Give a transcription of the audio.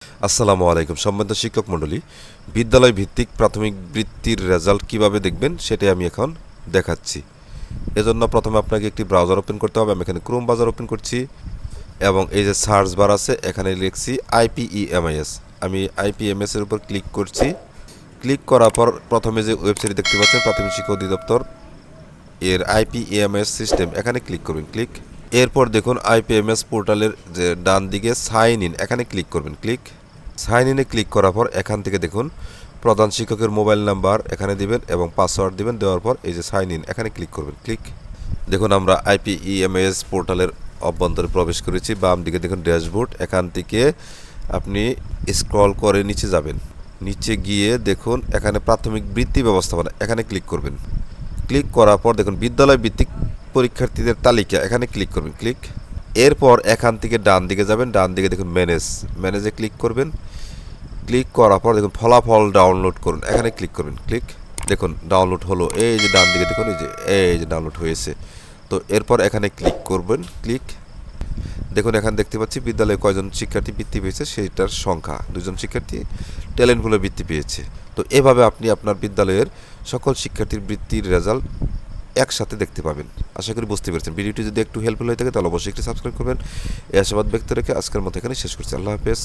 আসসালামু আলাইকুম সম্মানিত শিক্ষক মণ্ডলী। বিদ্যালয় ভিত্তিক প্রাথমিক বৃত্তির রেজাল্ট কিভাবে দেখবেন সেটাই আমি এখন দেখাচ্ছি। এজন্য প্রথমে আপনাকে একটি ব্রাউজার ওপেন করতে হবে। আমি এখানে ক্রোম ব্রাউজার ওপেন করছি এবং এই যে সার্চ বার আছে এখানে লিখছি IPEMIS। আমি IPMS এর উপর ক্লিক করছি। ক্লিক করার পর প্রথমে যে ওয়েবসাইট দেখতে পাচ্ছেন প্রাথমিক শিক্ষা অধিদপ্তর এর IPEMS সিস্টেম, এখানে ক্লিক করবেন। ক্লিক এরপর দেখুন IPMS পোর্টালের যে ডান দিকে সাইন ইন, এখানে ক্লিক করবেন। ক্লিক সাইন ইনে ক্লিক করার পর এখান থেকে দেখুন প্রধান শিক্ষকের মোবাইল নাম্বার এখানে দিবেন এবং পাসওয়ার্ড দিবেন। দেওয়ার পর এই যে সাইন ইন, এখানে ক্লিক করবেন। ক্লিক দেখুন আমরা IPEMS পোর্টালের অভ্যন্তরে প্রবেশ করেছি। বাম দিকে দেখুন ড্যাশবোর্ড, এখান থেকে আপনি স্ক্রল করে নিচে যাবেন। নিচে গিয়ে দেখুন এখানে প্রাথমিক বৃত্তি ব্যবস্থাপনা, এখানে ক্লিক করবেন। ক্লিক করার পর দেখুন বিদ্যালয় ভিত্তিক পরীক্ষার্থীদের তালিকা, এখানে ক্লিক করবেন। ক্লিক এরপর এখান থেকে ডান দিকে যাবেন। ডান দিকে দেখুন ম্যানেজে ক্লিক করবেন। ক্লিক করার পর দেখুন ফলাফল ডাউনলোড করুন, এখানে ক্লিক করবেন। ক্লিক দেখুন ডাউনলোড হলো, এই যে ডান দিকে দেখুন এই যে ডাউনলোড হয়েছে। তো এরপর এখানে ক্লিক করবেন। ক্লিক দেখুন এখানে দেখতে পাচ্ছি বিদ্যালয়ে কয়জন শিক্ষার্থী বৃত্তি পেয়েছে সেইটার সংখ্যা, 2 জন শিক্ষার্থী ট্যালেন্ট পুলে বৃত্তি পেয়েছে। তো এভাবে আপনি আপনার বিদ্যালয়ের সকল শিক্ষার্থীর বৃত্তির রেজাল্ট একসাথে দেখতে পাবেন। আশা করি বুঝতে পেরেছেন। ভিডিওটি যদি একটু হেল্পফুল হয়ে থাকে তাহলে অবশ্যই একটি সাবস্ক্রাইব করবেন। এই আশাবাদ ব্যক্ত রেখে আজকের মতো এখানে শেষ করছি। আল্লাহ হাফেজ।